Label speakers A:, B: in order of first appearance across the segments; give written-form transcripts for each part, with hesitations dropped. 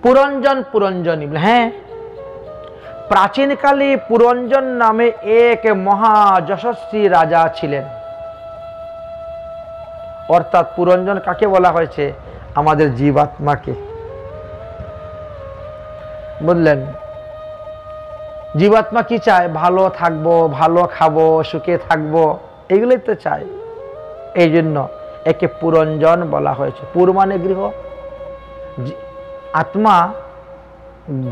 A: পুরঞ্জন পুরঞ্জনী, হ্যাঁ, প্রাচীনকালে পুরঞ্জন নামে এক মহা যশস্বী রাজা ছিলেন। অর্থাৎ পুরঞ্জন কাকে বলা হয়েছে? আমাদের জীবাত্মাকে। বুঝলেন? জীবাত্মা কি চায়? ভালো থাকবো, ভালো খাবো, সুখে থাকবো, এগুলোই তো চায়। এই জন্য একে পুরঞ্জন বলা হয়েছে। পুর মানে গৃহ। আত্মা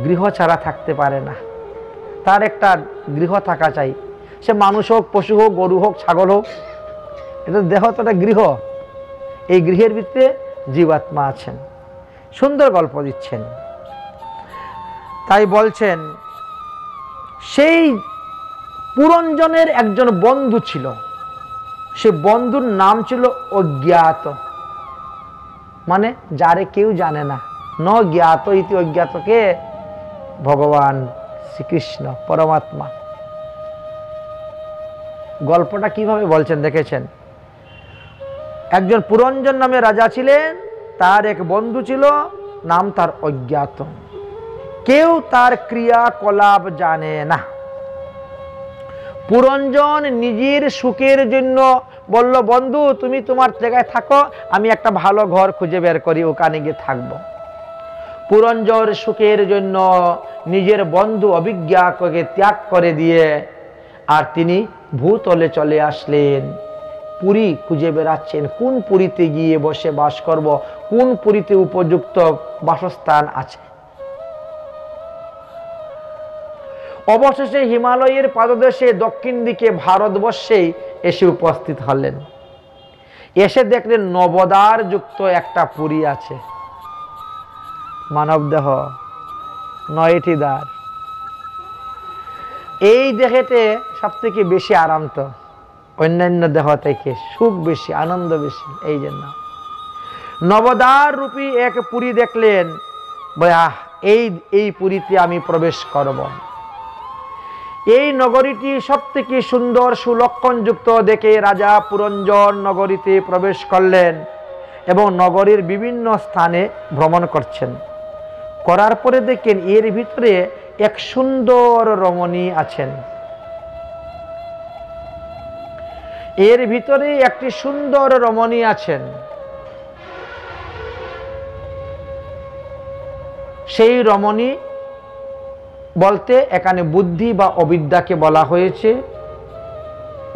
A: গৃহ ছাড়া থাকতে পারে না, তার একটা গৃহ থাকা চাই। সে মানুষ হোক, পশু হোক, গরু হোক, ছাগল হোক, এটা দেহ তো একটা গৃহ। এই গৃহের ভিতরে জীবাত্মা আছেন। সুন্দর গল্প দিচ্ছেন। তাই বলছেন সেই পুরঞ্জনের একজন বন্ধু ছিল, সে বন্ধুর নাম ছিল অজ্ঞাত, মানে যারে কেউ জানে না। ন জ্ঞাত ইতি অজ্ঞাতকে ভগবান শ্রীকৃষ্ণ পরমাত্মা। গল্পটা কিভাবে বলছেন দেখেছেন? একজন পুরঞ্জন নামে রাজা ছিলেন, তার এক বন্ধু ছিল, নাম তার অজ্ঞাত। কেউ তার ক্রিয়াকলাপ জানে না। পুরঞ্জন নিজের সুখের জন্য বলল, বন্ধু তুমি তোমার জায়গায় থাকো, আমি একটা ভালো ঘর খুঁজে বের করি, ওখানে গিয়ে থাকবো। পুরঞ্জন সুখের জন্য নিজের বন্ধু অভিজ্ঞাকে ত্যাগ করে দিয়ে আর তিনি ভূতলে চলে আসলেন। পুরী খুঁজে বেড়াচ্ছেন, কোন পুরীতে গিয়ে বসে বাস করব, কোন পুরীতে উপযুক্ত বাসস্থান আছে। অবশেষে হিমালয়ের পাদদেশে দক্ষিণ দিকে ভারতবর্ষেই এসে উপস্থিত হলেন। এসে দেখলেন নবদ্বার যুক্ত একটা পুরী আছে। মানব দেহ 9টি দ্বার। এই দেহেতে সব থেকে বেশি আরাম, তো অন্যান্য দেহ থেকে সুখ বেশি, আনন্দ বেশি। এই জন্য নবদ্বার রূপী এক পুরী দেখলেন। এই পুরীতে আমি প্রবেশ করব। এই নগরীটি সব থেকে সুন্দর সুলক্ষণযুক্ত দেখে রাজা পুরঞ্জন নগরীতে প্রবেশ করলেন এবং নগরীর বিভিন্ন স্থানে ভ্রমণ করছেন। করার পরে দেখেন এর ভিতরে এক সুন্দর রমণী আছেন। এর ভিতরে একটি সুন্দর রমণী আছেন। সেই রমণী বলতে এখানে বুদ্ধি বা অবিদ্যাকে বলা হয়েছে,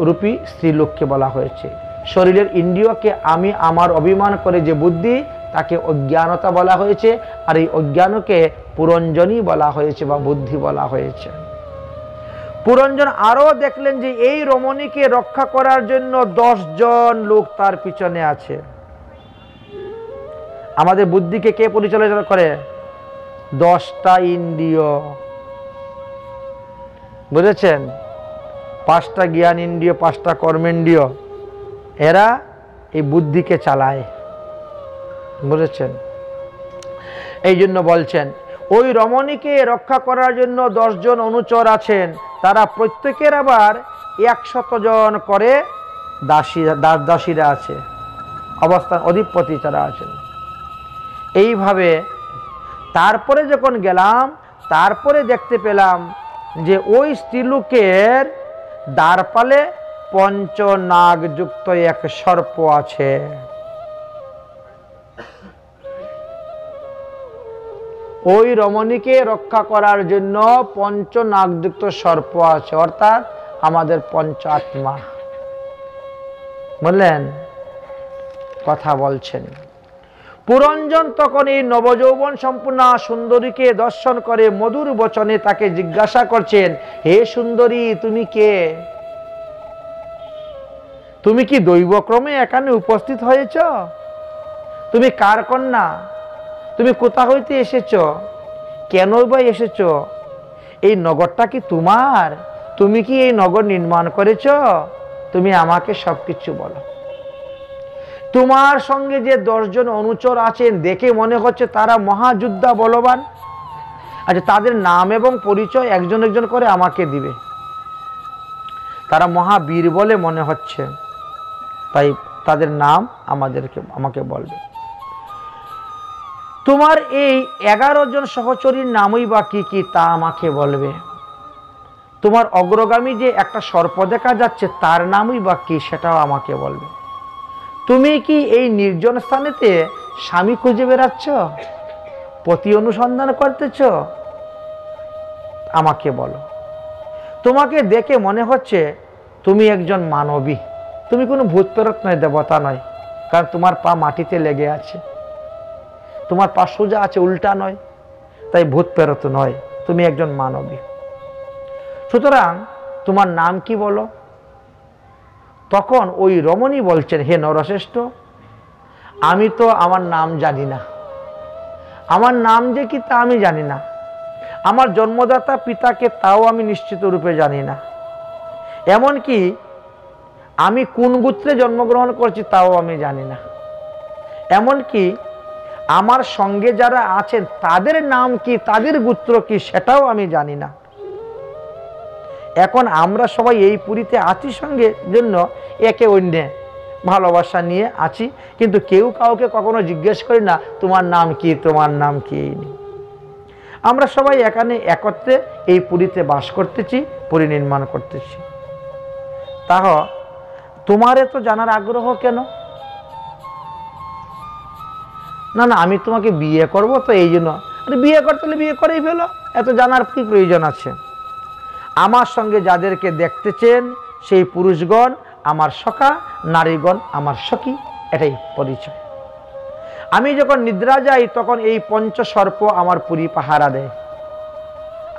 A: রূপী স্ত্রীলোককে বলা হয়েছে। শরীরের ইন্দ্রিয়কে আমি আমার অভিমান করে যে বুদ্ধি, তাকে অজ্ঞানতা বলা হয়েছে, আর এই অজ্ঞানকে পুরঞ্জনী বলা হয়েছে বা বুদ্ধি বলা হয়েছে। পুরঞ্জন আরো দেখলেন যে এই রমণীকে রক্ষা করার জন্য 10 জন লোক তার পিছনে আছে। আমাদের বুদ্ধিকে কে পরিচালনা করে? 10টা ইন্দ্রিয়, বুঝেছেন? 5টা জ্ঞান ইন্দ্রিয়, 5টা কর্মেন্দ্রিয়, এরা এই বুদ্ধিকে চালায়, বুঝেছেন? এই জন্য বলছেন ওই রমণীকে রক্ষা করার জন্য 10 জন অনুচর আছেন। তারা প্রত্যেকের আবার 100 জন করে দাসীরা আছে, অবস্থান অধিপতি যারা আছেন। এইভাবে তারপরে যখন গেলাম, তারপরে দেখতে পেলাম যে ওই স্ত্রীলোকের দ্বারপালে পঞ্চনাগ যুক্ত এক সর্প আছে। ওই রমণীকে রক্ষা করার জন্য পঞ্চনাগযুক্ত সর্প আছে, অর্থাৎ আমাদের পঞ্চ আত্মা। বললেন, কথা বলছেন। পুরঞ্জন তখন এই নবযৌবন সম্পূর্ণ সুন্দরীকে দর্শন করে মধুর বচনে তাকে জিজ্ঞাসা করছেন, হে সুন্দরী, তুমি কে? তুমি কি দৈবক্রমে এখানে উপস্থিত হয়েছ? তুমি কার কন্যা? তুমি কোথা হইতে এসেছ? কেন বা এসেছ? এই নগরটা কি তোমার? তুমি কি এই নগর নির্মাণ করেছ? তুমি আমাকে সবকিছু বলো। তোমার সঙ্গে যে 10 জন অনুচর আছেন, দেখে মনে হচ্ছে তারা মহাযোদ্ধা, বলবান। আচ্ছা, তাদের নাম এবং পরিচয় একজন একজন করে আমাকে দিবে। তারা মহাবীর বলে মনে হচ্ছে, তাই তাদের নাম আমাকে বলবে। তোমার এই 11 জন সহচরীর নামই বা কি কি তা আমাকে বলবে। তোমার অগ্রগামী যে একটা সর্প দেখা যাচ্ছে তার নামই বা কি সেটাও আমাকে বলবে। তুমি কি এই নির্জন স্থানেতে স্বামী খুঁজে বেড়াচ্ছ, পতি অনুসন্ধান করতেছ, আমাকে বলো। তোমাকে দেখে মনে হচ্ছে তুমি একজন মানবী, তুমি কোনো ভূত প্রেরত নয়, দেবতা নয়, কারণ তোমার পা মাটিতে লেগে আছে, তোমার পা সোজা আছে, উল্টা নয়, তাই ভূত প্রেরত নয়, তুমি একজন মানবী। সুতরাং তোমার নাম কি বলো? তখন ওই রমণী বলছেন, হে নরশ্রেষ্ঠ, আমি তো আমার নাম জানি না, আমার নাম যে কি তা আমি জানি না, আমার জন্মদাতা পিতাকে তাও আমি নিশ্চিত রূপে জানি না, এমনকি আমি কোন গোত্রে জন্মগ্রহণ করছি তাও আমি জানি না, এমনকি আমার সঙ্গে যারা আছেন তাদের নাম কি, তাদের গোত্র কি সেটাও আমি জানি না। এখন আমরা সবাই এই পুরীতে আছি সঙ্গে জন্য একে অন্যে ভালোবাসা নিয়ে আছি, কিন্তু কেউ কাউকে কখনো জিজ্ঞেস করি না তোমার নাম কি, তোমার নাম কি। আমরা সবাই এখানে একত্রে এই পুরীতে বাস করতেছি, পুরী নির্মাণ করতেছি। তাহ তোমার এত জানার আগ্রহ কেন? না না, আমি তোমাকে বিয়ে করব তো এই জন্য। আরে বিয়ে করতে হলে বিয়ে করেই ফেলো, এত জানার কি প্রয়োজন আছে? আমার সঙ্গে যাদেরকে দেখতেছেন সেই পুরুষগণ আমার সখা, নারীগণ আমার সখী, এটাই পরিচয়। আমি যখন নিদ্রা যাই তখন এই পঞ্চসর্প আমার পুরী পাহারা দেয়।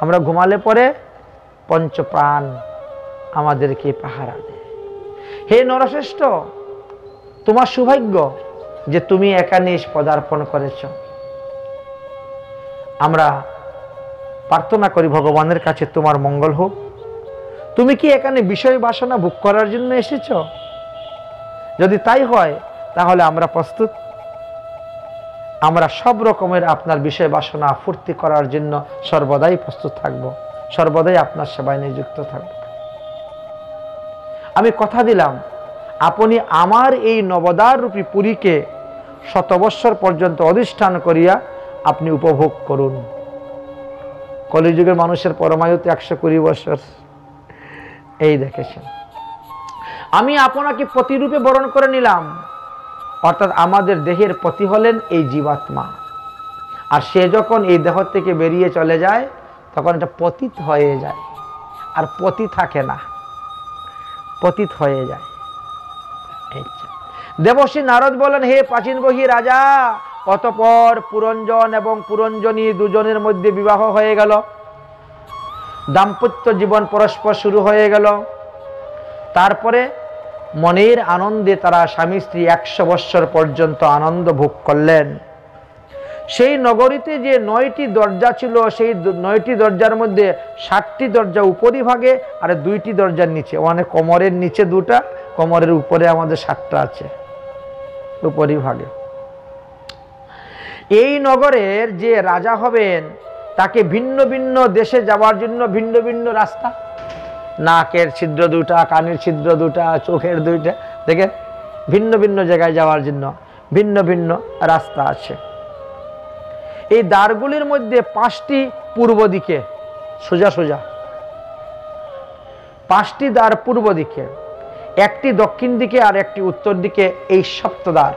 A: আমরা ঘুমালে পরে পঞ্চপ্রাণ আমাদেরকে পাহারা দেয়। হে নরশ্রেষ্ঠ, তোমার সৌভাগ্য যে তুমি এখানে পদার্পণ করেছ। আমরা প্রার্থনা করি ভগবানের কাছে তোমার মঙ্গল হোক। তুমি কি এখানে বিষয় বাসনা ভোগ করার জন্য এসেছ? যদি তাই হয় তাহলে আমরা প্রস্তুত। আমরা সব রকমের আপনার বিষয় বাসনা ফুর্তি করার জন্য সর্বদাই প্রস্তুত থাকব, সর্বদাই আপনার সেবায় নিযুক্ত থাকব। আমি কথা দিলাম আপনি আমার এই নবদ্বার রূপী পুরীকে 100 বৎসর পর্যন্ত অধিষ্ঠান করিয়া আপনি উপভোগ করুন। কলিযুগের মানুষের পরমায়ুতে 120 বৎসর, এই দেখেছেন। আমি আপনাকে পতিরূপে বরণ করে নিলাম, অর্থাৎ আমাদের দেহের পতি হলেন এই জীবাত্মা। আর সে যখন এই দেহ থেকে বেরিয়ে চলে যায় তখন এটা পতিত হয়ে যায়, আর পতি থাকে না, পতিত হয়ে যায়। দেবশ্রী নারদ বলেন, হে প্রাচীন বহি রাজা, অতঃপর পুরঞ্জন এবং পুরঞ্জনী দুজনের মধ্যে বিবাহ হয়ে গেল, দাম্পত্য জীবন পরস্পর শুরু হয়ে গেল। তারপরে মনের আনন্দে তারা স্বামী স্ত্রী 100 বৎসর পর্যন্ত আনন্দ ভোগ করলেন। সেই নগরীতে যে 9টি দরজা ছিল, সেই 9টি দরজার মধ্যে 7টি দরজা উপরিভাগে আর 2টি দরজার নিচে, মানে কোমরের নিচে 2টা, কোমরের উপরে আমাদের 7টা আছে উপরিভাগে। এই নগরের যে রাজা হবেন তাকে ভিন্ন ভিন্ন দেশে যাওয়ার জন্য ভিন্ন ভিন্ন রাস্তা, নাকের ছিদ্র 2টা, কানের ছিদ্র 2টা, চোখের 2টা, দেখেন ভিন্ন ভিন্ন জায়গায় যাওয়ার জন্য ভিন্ন ভিন্ন রাস্তা আছে। এই দ্বারগুলির মধ্যে 5টি পূর্ব দিকে সোজা সোজা, 5টি দ্বার পূর্ব দিকে, 1টি দক্ষিণ দিকে আর 1টি উত্তর দিকে, এই সপ্তদ্বার।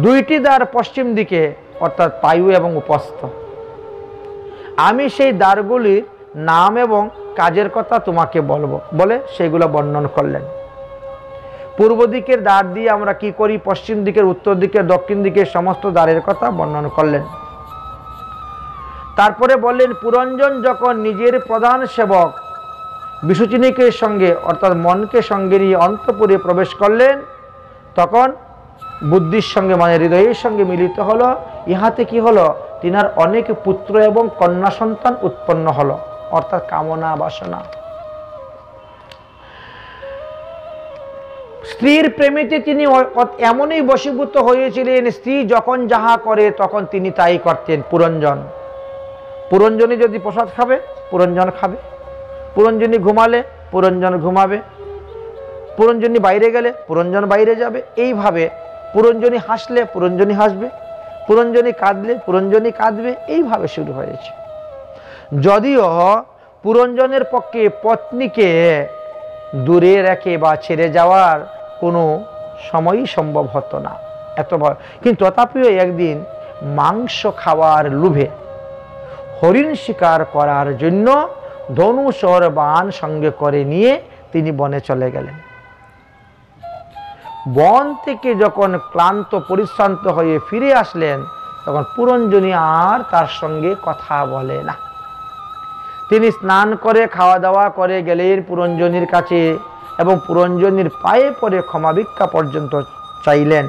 A: 2টি দ্বার পশ্চিম দিকে, অর্থাৎ পায়ু এবং উপস্থ। আমি সেই দ্বারগুলির নাম এবং কাজের কথা তোমাকে বলবো বলে সেইগুলো বর্ণন করলেন। পূর্ব দিকের দ্বার দিয়ে আমরা কি করি, পশ্চিম দিকের, উত্তর দিকের, দক্ষিণ দিকের সমস্ত দ্বারের কথা বর্ণন করলেন। তারপরে বললেন, পুরঞ্জন যখন নিজের প্রধান সেবক বিশুচিনীকে সঙ্গে অর্থাৎ মনকে সঙ্গে নিয়ে অন্তঃপুরে প্রবেশ করলেন, তখন বুদ্ধির সঙ্গে মানে হৃদয়ের সঙ্গে মিলিত হলো। ইহাতে কি হলো, তিনার অনেক পুত্র এবং কন্যা সন্তান উৎপন্ন হলো, অর্থাৎ কামনা বাসনা। স্ত্রীর প্রেমেতে তিনি এমনই বশীভূত হয়েছিলেন, স্ত্রী যখন যাহা করে তখন তিনি তাই করতেন। পুরঞ্জন, পুরঞ্জনী যদি প্রসাদ খাবে পুরঞ্জন খাবে, পুরঞ্জনী ঘুমালে পুরঞ্জন ঘুমাবে, পুরঞ্জনী বাইরে গেলে পুরঞ্জন বাইরে যাবে। এইভাবে পুরঞ্জনী হাসলে পুরঞ্জনী হাসবে, পুরঞ্জনী কাঁদলে পুরঞ্জনী কাঁদবে, এইভাবে শুরু হয়েছে। যদিও পুরঞ্জনের পক্ষে পত্নীকে দূরে রেখে বা ছেড়ে যাওয়ার কোনো সময়ই সম্ভব হতো না, এত ভয়, কিন্তু তথাপিও একদিন মাংস খাওয়ার লোভে হরিণ শিকার করার জন্য ধনুষ আর বাণ সঙ্গে করে নিয়ে তিনি বনে চলে গেলেন। বন থেকে যখন ক্লান্ত পরিশ্রান্ত হয়ে ফিরে আসলেন, তখন পুরঞ্জনী আর তার সঙ্গে কথা বলে না। তিনি স্নান করে খাওয়া দাওয়া করে গেলেন পুরঞ্জনীর কাছে এবং পুরঞ্জনীর পায়ে পড়ে ক্ষমা ভিক্ষা পর্যন্ত চাইলেন।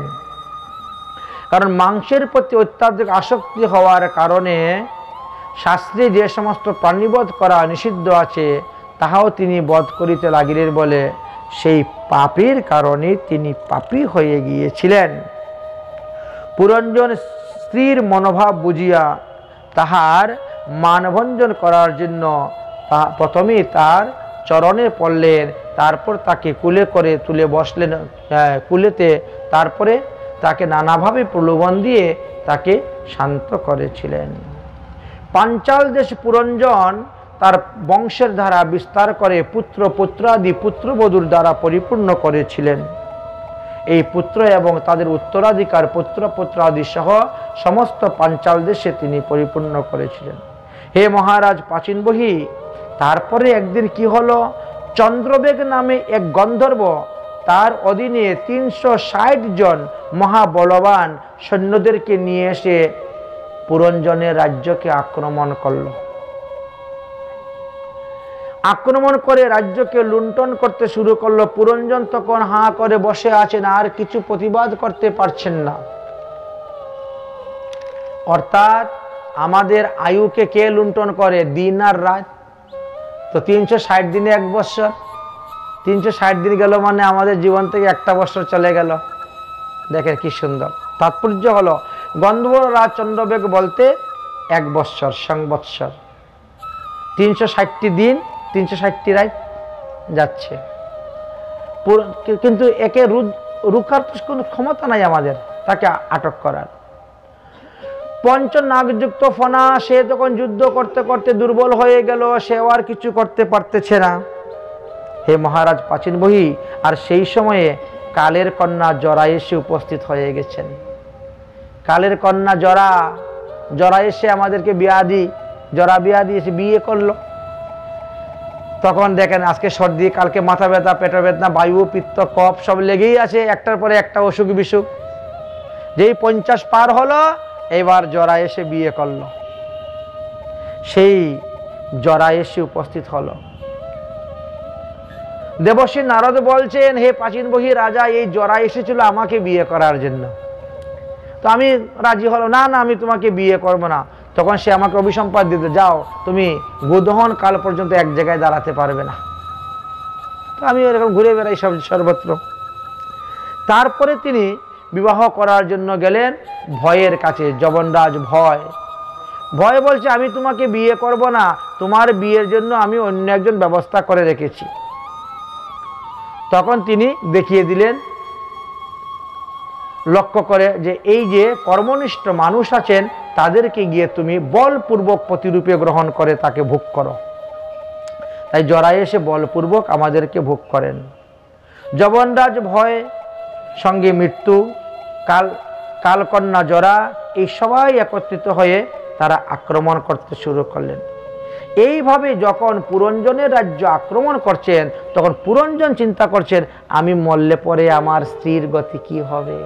A: কারণ মাংসের প্রতি অত্যাধিক আসক্তি হওয়ার কারণে শাস্ত্রে যে সমস্ত প্রাণীবধ করা নিষিদ্ধ আছে তাহাও তিনি বধ করিতে লাগিলেন বলে সেই পাপের কারণে তিনি পাপী হয়ে গিয়েছিলেন। পুরঞ্জন স্ত্রীর মনোভাব বুঝিয়া তাহার মানভঞ্জন করার জন্য প্রথমে তার চরণে পড়লেন, তারপর তাকে কুলে করে তুলে বসলেন কুলেতে, তারপরে তাকে নানাভাবে প্রলোভন দিয়ে তাকে শান্ত করেছিলেন। পাঞ্চাল দেশ পুরঞ্জন তার বংশের ধারা বিস্তার করে পুত্র পুত্রাদি পুত্রবধূর দ্বারা পরিপূর্ণ করেছিলেন। এই পুত্র এবং তাদের উত্তরাধিকার পুত্র পুত্রাদি সহ সমস্ত পাঞ্চাল দেশে তিনি পরিপূর্ণ করেছিলেন। হে মহারাজ প্রাচীনবহি, তারপরে একদিন কি হলো, চন্দ্রবেগ নামে এক গন্ধর্ব তার অধীনে 360 জন মহাবলবান সৈন্যদেরকে নিয়ে এসে পুরঞ্জনের রাজ্যকে আক্রমণ করল। আক্রমণ করে রাজ্যকে লুণ্ঠন করতে শুরু করলো। পুরঞ্জন তখন হাঁ করে বসে আছেন, আর কিছু প্রতিবাদ করতে পারছেন না। অর্থাৎ আমাদের আয়ুকে কে লুণ্ঠন করে? দিন আর রাত। তো 360 দিনে 1 বৎসর, 360 দিন গেল মানে আমাদের জীবন থেকে 1টা বৎসর চলে গেল। দেখেন কি সুন্দর তাৎপর্য হলো, গন্ধর্ব রাজ চন্দ্রবেগ বলতে 1 বৎসর সংবৎসর, 360টি দিন 360টি রাত যাচ্ছে। কিন্তু একে রুখার কোনো ক্ষমতা নাই আমাদের তাকে আটক করার। পঞ্চনাগযুক্ত ফনা, সে তখন যুদ্ধ করতে করতে দুর্বল হয়ে গেল, সেও আর কিছু করতে পারতেছে না। হে মহারাজ প্রাচীনবহি, আর সেই সময়ে কালের কন্যা জরা এসে উপস্থিত হয়ে গেছেন। কালের কন্যা জরা এসে আমাদেরকে জরা বিয়া এসে বিয়ে করলো। তখন দেখেন আজকে সর্দি, কালকে মাথা ব্যথা, পেট বেদনা, বায়ু, পিত্ত, কফ সব লেগেই আছে, একটার পরে একটা অসুখ বিসুখ। যেই 50 পার হলো, এবার জরা এসে বিয়ে করলো। সেই জরা এসে উপস্থিত হলো। দেবশ্রী নারদ বলছেন, হে প্রাচীনবহি রাজা, এই জরা এসেছিল আমাকে বিয়ে করার জন্য। তো আমি রাজি হলো, না না আমি তোমাকে বিয়ে করবো না। তখন সে আমাকে অভিসম্পাদ দিতে, যাও তুমি গোদহন কাল পর্যন্ত এক জায়গায় দাঁড়াতে পারবে না। তো আমি এরকম ঘুরে বেড়াই সর্বত্র। তারপরে তিনি বিবাহ করার জন্য গেলেন ভয়ের কাছে। যবনরাজ ভয় বলছে, আমি তোমাকে বিয়ে করব না, তোমার বিয়ের জন্য আমি অন্য একজন ব্যবস্থা করে রেখেছি। তখন তিনি দেখিয়ে দিলেন লক্ষ্য করে যে এই যে কর্মনিষ্ঠ মানুষ আছেন তাদেরকে গিয়ে তুমি বলপূর্বক প্রতিরূপে গ্রহণ করে তাকে ভোগ করো। তাই জরা এসে বলপূর্বক আমাদেরকে ভোগ করেন। যবনরাজ ভয়, সঙ্গে মৃত্যু, কালকন্যা জরা, এই সবাই একত্রিত হয়ে তারা আক্রমণ করতে শুরু করলেন। এইভাবে যখন পুরঞ্জনের রাজ্য আক্রমণ করছেন, তখন পুরঞ্জন চিন্তা করছেন, আমি মরলে পরে আমার স্ত্রীর গতি কি হবে,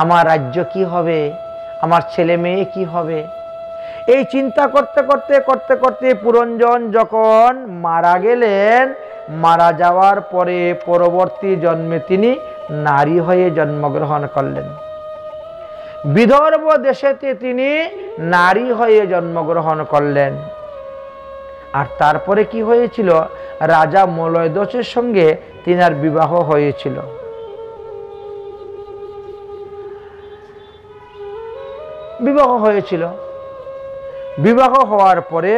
A: আমার রাজ্য কি হবে, আমার ছেলে মেয়ে কি হবে। এই চিন্তা করতে করতে করতে করতে পুরঞ্জন যখন মারা গেলেন, মারা যাওয়ার পরে পরবর্তী জন্মে তিনি নারী হয়ে জন্মগ্রহণ করলেন। বিদর্ভ দেশেতে তিনি নারী হয়ে জন্মগ্রহণ করলেন। আর তারপরে কি হয়েছিল, রাজা মলয়দোষের সঙ্গে তিনার বিবাহ হয়েছিল। বিবাহ হওয়ার পরে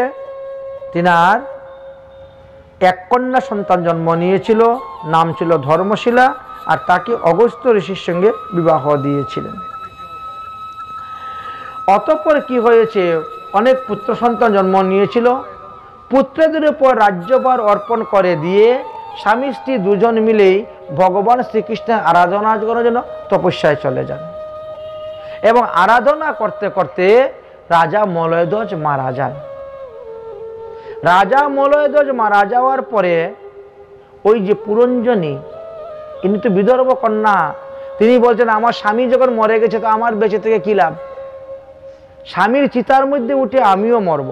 A: তিনার এক কন্যা সন্তান জন্ম নিয়েছিল, নাম ছিল ধর্মশীলা, আর তাকে অগস্ত্য ঋষির সঙ্গে বিবাহ দিয়েছিলেন। অতঃপর কি হয়েছে, অনেক পুত্র সন্তান জন্ম নিয়েছিল। পুত্রদের উপর রাজ্যভার অর্পণ করে দিয়ে স্বামী স্ত্রী দুজন মিলেই ভগবান শ্রীকৃষ্ণের আরাধনা করার জন্য তপস্যায় চলে যান। এবং আরাধনা করতে করতে রাজা মলয়ধ্বজ মারা যান। রাজা মলয়ধ্বজ মারা যাওয়ার পরে ওই যে পুরঞ্জনী, ইনি তো বিদর্ভ কন্যা, তিনি বলছেন আমার স্বামী যখন মরে গেছে তো আমার বেঁচে থেকে কি লাভ, স্বামীর চিতার মধ্যে উঠে আমিও মরব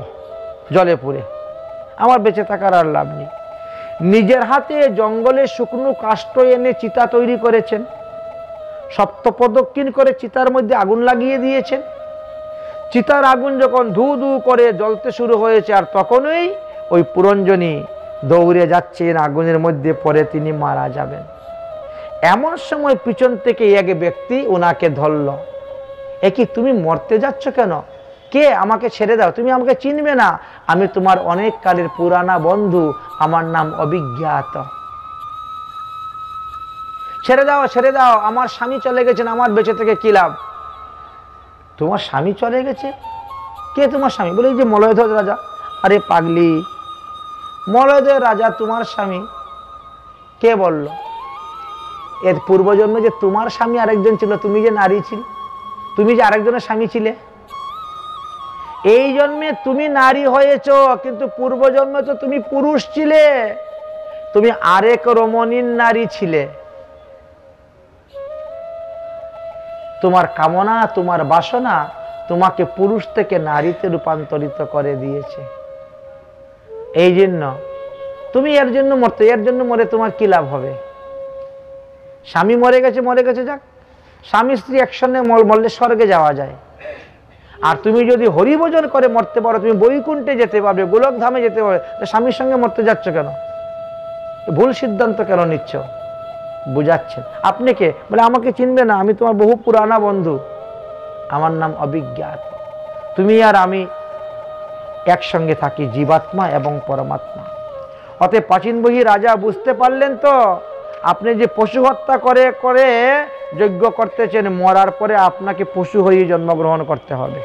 A: জলে পুড়ে, আমার বেঁচে থাকার আর লাভ নেই। নিজের হাতে জঙ্গলে শুকনো কাষ্ঠ এনে চিতা তৈরি করেছেন, সপ্তপ্রদক্ষিণ করে চিতার মধ্যে আগুন লাগিয়ে দিয়েছেন। চিতার আগুন যখন ধু ধু করে জ্বলতে শুরু হয়েছে, আর তখনই ওই পুরঞ্জনী দৌড়ে যাচ্ছেন, আগুনের মধ্যে পড়ে তিনি মারা যাবেন। এমন সময় পিছন থেকে এক ব্যক্তি ওনাকে ধরল। এ কি, তুমি মরতে যাচ্ছ কেন? কে? আমাকে ছেড়ে দাও, তুমি আমাকে চিনবে না, আমি তোমার অনেক কালের পুরানা বন্ধু, আমার নাম অভিজ্ঞাত। ছেড়ে দাও, ছেড়ে দাও, আমার স্বামী চলে গেছেন, আমার বেঁচে থেকে কি লাভ। তোমার স্বামী চলে গেছে? কে তোমার স্বামী? বলে এই যে মলয়ধ্বজ রাজা। আরে পাগলি, মলয়ধ্বজ রাজা তোমার স্বামী? কে বলল? এর পূর্বজন্মে যে তোমার স্বামী আরেকজন ছিল, তুমি যে নারী ছিল, তুমি যে আরেকজনের স্বামী ছিলে। এই জন্মে তুমি নারী হয়েছ, কিন্তু পূর্বজন্মে তো তুমি পুরুষ ছিলে, তুমি আরেক রমণীর নারী ছিলে। তোমার কামনা, তোমার বাসনা তোমাকে পুরুষ থেকে নারীতে রূপান্তরিত করে দিয়েছে। এই জন্য তুমি এর জন্য মরতে, এর জন্য মরে তোমার কি লাভ হবে? স্বামী মরে গেছে, মরে গেছে, যাক। স্বামী স্ত্রী একসঙ্গে মরলে স্বর্গে যাওয়া যায়। আর তুমি যদি হরিভজন করে মরতে পারো, তুমি বৈকুণ্ঠে যেতে পারবে, গোলক ধামে যেতে পারবে। স্বামীর সঙ্গে মরতে যাচ্ছ কেন? ভুল সিদ্ধান্ত কেন নিচ্ছ? বুঝাচ্ছেন। আপনি কে? বলে আমাকে চিনবে না, আমি তোমার বহু পুরানা বন্ধু, আমার নাম অভিজ্ঞাত। তুমি আর আমি একসঙ্গে থাকি, জীবাত্মা এবং পরমাত্মা। অতএব প্রাচীনবহী রাজা বুঝতে পারলেন তো, আপনি যে পশু হত্যা করে করে যজ্ঞ করতেছেন, মরার পরে আপনাকে পশু হয়ে জন্মগ্রহণ করতে হবে।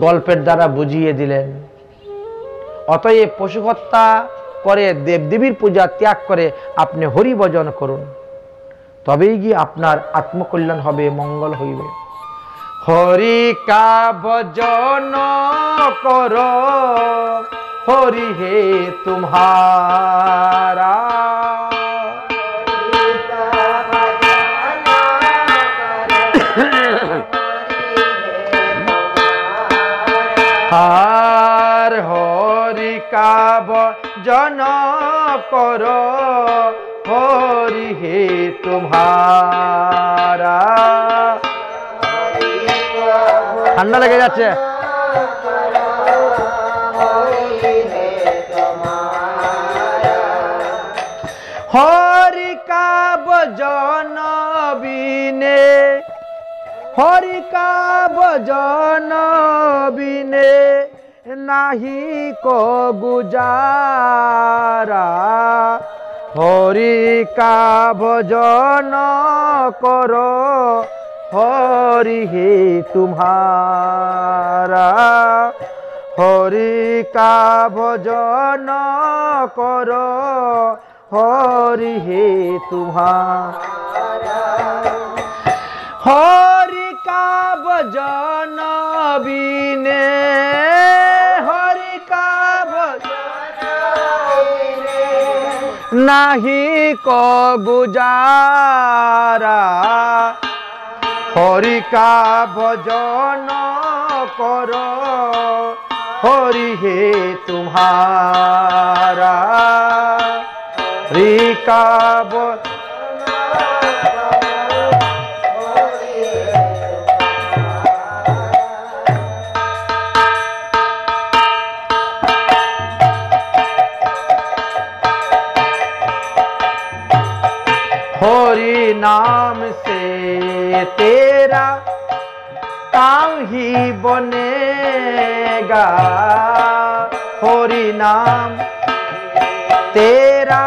A: গল্পের দ্বারা বুঝিয়ে দিলেন। অতএব পশু হত্যা করে দেবদেবীর পূজা ত্যাগ করে আপনি হরি ভজন করুন, তবেই গিয়ে আপনার আত্মকল্যাণ হবে, মঙ্গল হইবে। হরি কা ভজন করো, হরি হে তুমহারা। আর হরি কা ভজন করো, হরি হে তুমহারা। ঠান্ডা লেগে যাচ্ছে। হরি কা ভজন বিনে, হরি কা ভজন বিনে নাহি কো গুজারা। হরি কা ভজন করো, হরি হে তুমহারা। হরি কা ভজন করো, হরি হে তুমহারা। হরি কা ভজন বিনে, হরি কা ভজন বিনে নাহি কো গুজারা। হরি কা ভজন করো, হরি হে তুমহারা। হরি কা हरि नाम से तेरा काम ही बनेगा। हरि नाम तेरा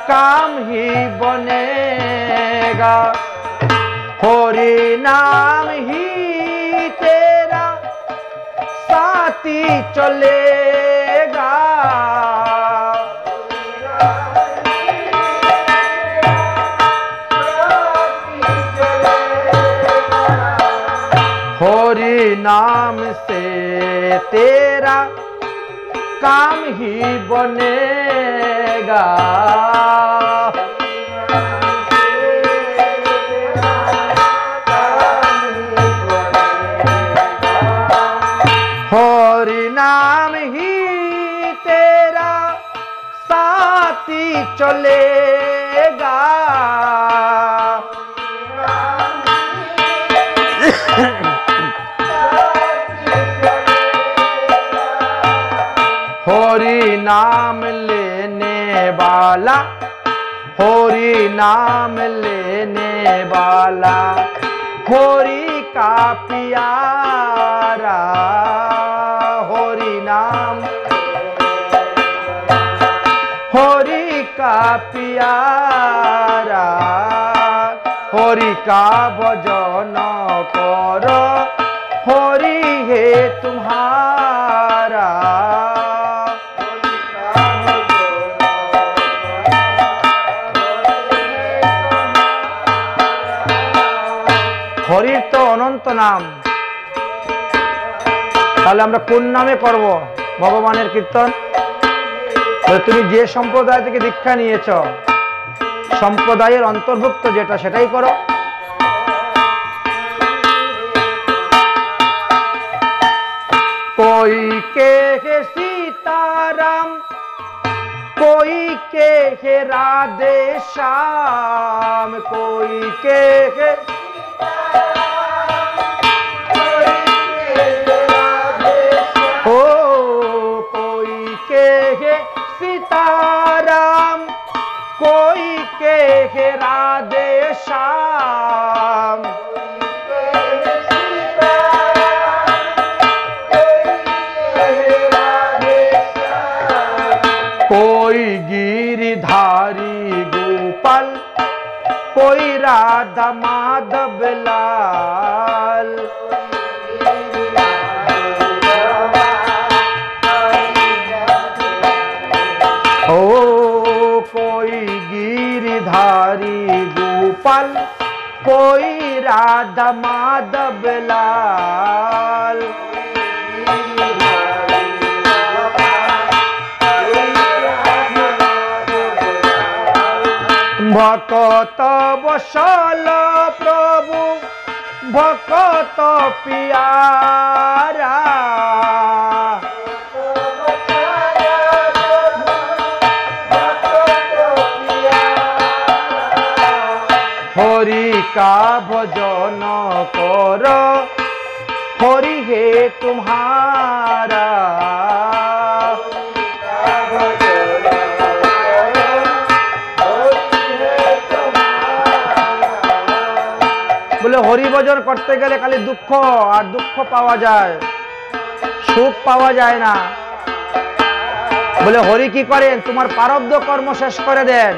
A: काम ही बनेगा। हरि नाम ही तेरा साथी चलेगा, हरि नाम से तेरा काम ही बनेगा, हरि नाम ही तेरा साथी चलेगा, हरि नाम लेने वाला, हरि नाम लेने वाला हरि का प्यारा, हरि नाम हरि का प्यारा, हरि का भजन करो, हरि है तुम्हारा, हरिर तो अनंत नाम, তাহলে আমরা কোন নামে করব ভগবানের কীর্তন? তুমি যে সম্প্রদায় থেকে দীক্ষা নিয়েছো সম্প্রদায়ের অন্তর্ভুক্ত যেটা সেটাই করো। कोई कहे सीताराम, कोई कहे राधे श्याम, कोई कहे ओ, कोई कहे सीताराम, कोई कहे राधे श्याम, कोई गिरधारी गोपाल, कोई राधा माधव लाल, ओ कोई गिरधारी गोपाल, कोई राधा माधव लाल, भक्त बसल प्रभु भक्त प्यारा, हरि का भजन करो, हरि है तुम्हारा, बोले हरि भजन करते गেলে खाली दुख और दुख पावा जाए, सुख पावा जाए ना। बोले हरि की करें तुम्हार प्रारब्ध कर्म शेष करे देन,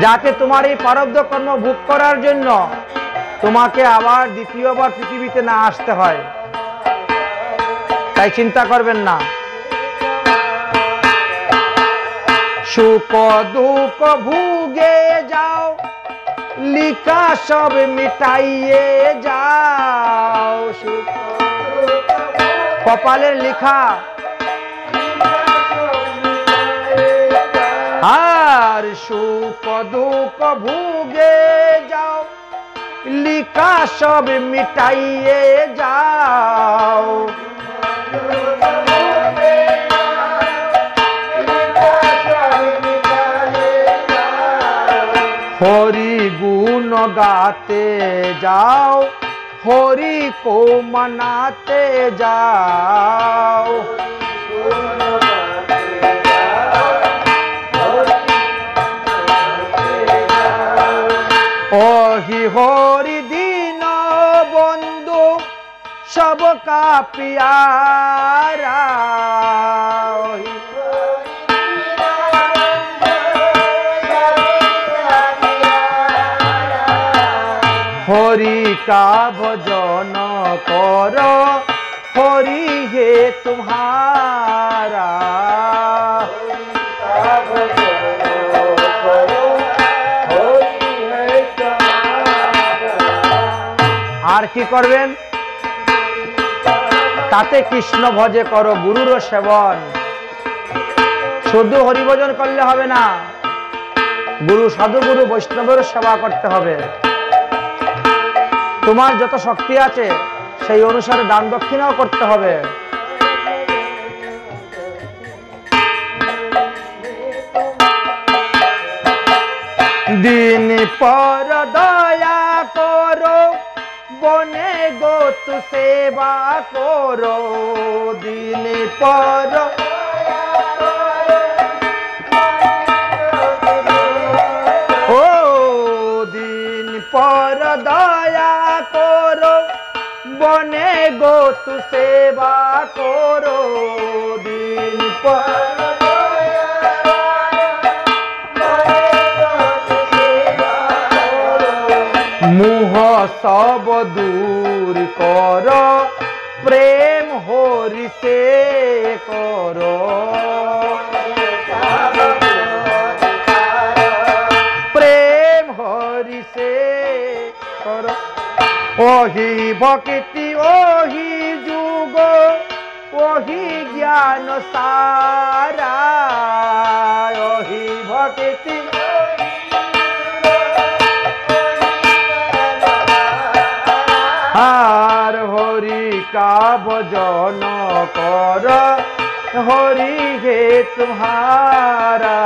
A: যাতে তোমার এই প্রারব্ধ কর্ম ভোগ করার জন্য তোমাকে আবার দ্বিতীয়বার পৃথিবীতে না আসতে হয়, তাই চিন্তা করবেন না। সুখ দুঃখ ভুগে যাও, লিখা সব মিটাইয়ে যাও, কপালের লিখা আর সুখ দুঃখ ভুগে যাও, লিখা সব মিটাইয়ে যাও, हरि गुण गाते जाओ, हरि को मनाते जाओ, ओहि हरि दीन बंधु सबका प्यारा, हरि का भजन करो, हरि है तुम्हारा। আর কি করবেন? তাতে কৃষ্ণ ভজে করো গুরুর সেবন। শুধু হরিভজন করলে হবে না, গুরু সাধুগুরু বৈষ্ণবের সেবা করতে হবে। তোমার যত শক্তি আছে সেই অনুসারে দান দক্ষিণাও করতে হবে। दिन पर दया करो, बने गो तु सेवा करो। दिन पर ओ दिन पर दया करो, बने गो तु सेवा करो। दिन पर मुह सब दूर करो, प्रेम हरि से करो। प्रेम हरि से करो। ओही भक्ति ओही जुग, ओही ज्ञान सारा। ओही भक्ति हार हरि का भजन कर, हरि है तुम्हारा।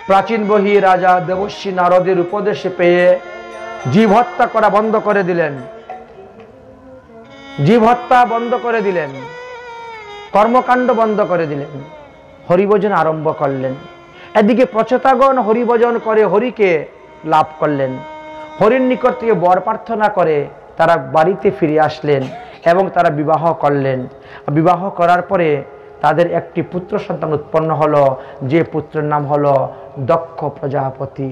A: प्राचीन बही राजा देवर्षि नारदेर उपदेशे पेये जीव हत्या करा बंद करे दिलेन। जीव हत्या बंद करे दिलेन, कर्मकांड बंद करे दिलेन, हरिभजन आरम्भ करलेन। एदिके प्रचेतागण हरिभजन करे हरिके लाभ करलेन। हरिर निकट थेके बर प्रार्थना करे तारा बाड़ीते फिरे आसलेन एवं तारा विवाह करलेन। विवाह करार परे तादेर एकटी पुत्र सन्तान उत्पन्न हलो, जे पुत्रेर नाम हलो दक्ष प्रजापति।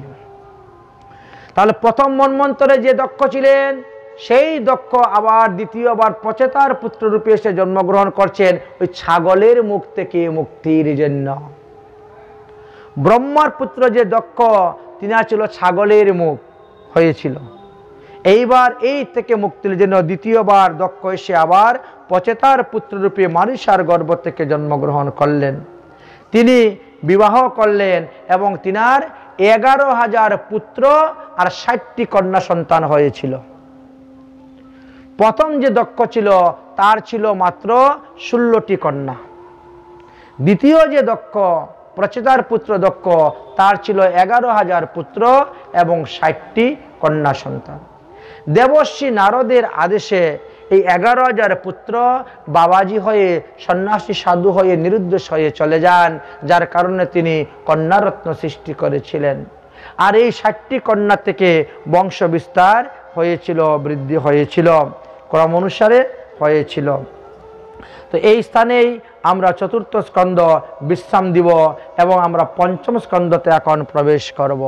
A: ताहले प्रथम मन्वन्तरे जे दक्ष छिलेन সেই দক্ষ আবার দ্বিতীয়বার প্রচেতার পুত্র রূপে এসে জন্মগ্রহণ করছেন ওই ছাগলের মুখ থেকে মুক্তির জন্য। ব্রহ্মার পুত্র যে দক্ষ তিনি ছিল ছাগলের মুখ হয়েছিল। এইবার এই থেকে মুক্তির জন্য দ্বিতীয়বার দক্ষ এসে আবার প্রচেতার পুত্র রূপে মারিসার গর্ভ থেকে জন্মগ্রহণ করলেন। তিনি বিবাহ করলেন এবং তিনার 11,000 পুত্র আর 60টি কন্যা সন্তান হয়েছিল। प्रथम जे दक्ष छिलो तार छिलो मात्र 16टी कन्या। द्वितीय जे दक्ष प्रचेतार पुत्र दक्ष तार छिलो 11,000 पुत्र एवं 60टी कन्या सन्तान। देवर्षि नारदेर आदेशे এই 11,000 পুত্র বাবাজি হয়ে সন্ন্যাসী সাধু হয়ে নিরুদ্দেশ হয়ে চলে যান, যার কারণে তিনি কন্যারত্ন সৃষ্টি করেছিলেন। আর এই 60টি কন্যা থেকে বংশ বিস্তার হয়েছিল, বৃদ্ধি হয়েছিল, ক্রম অনুসারে হয়েছিল। তো এই স্থানেই আমরা চতুর্থ স্কন্ধ বিশ্রাম দিব এবং আমরা পঞ্চম স্কন্ধতে এখন প্রবেশ করব।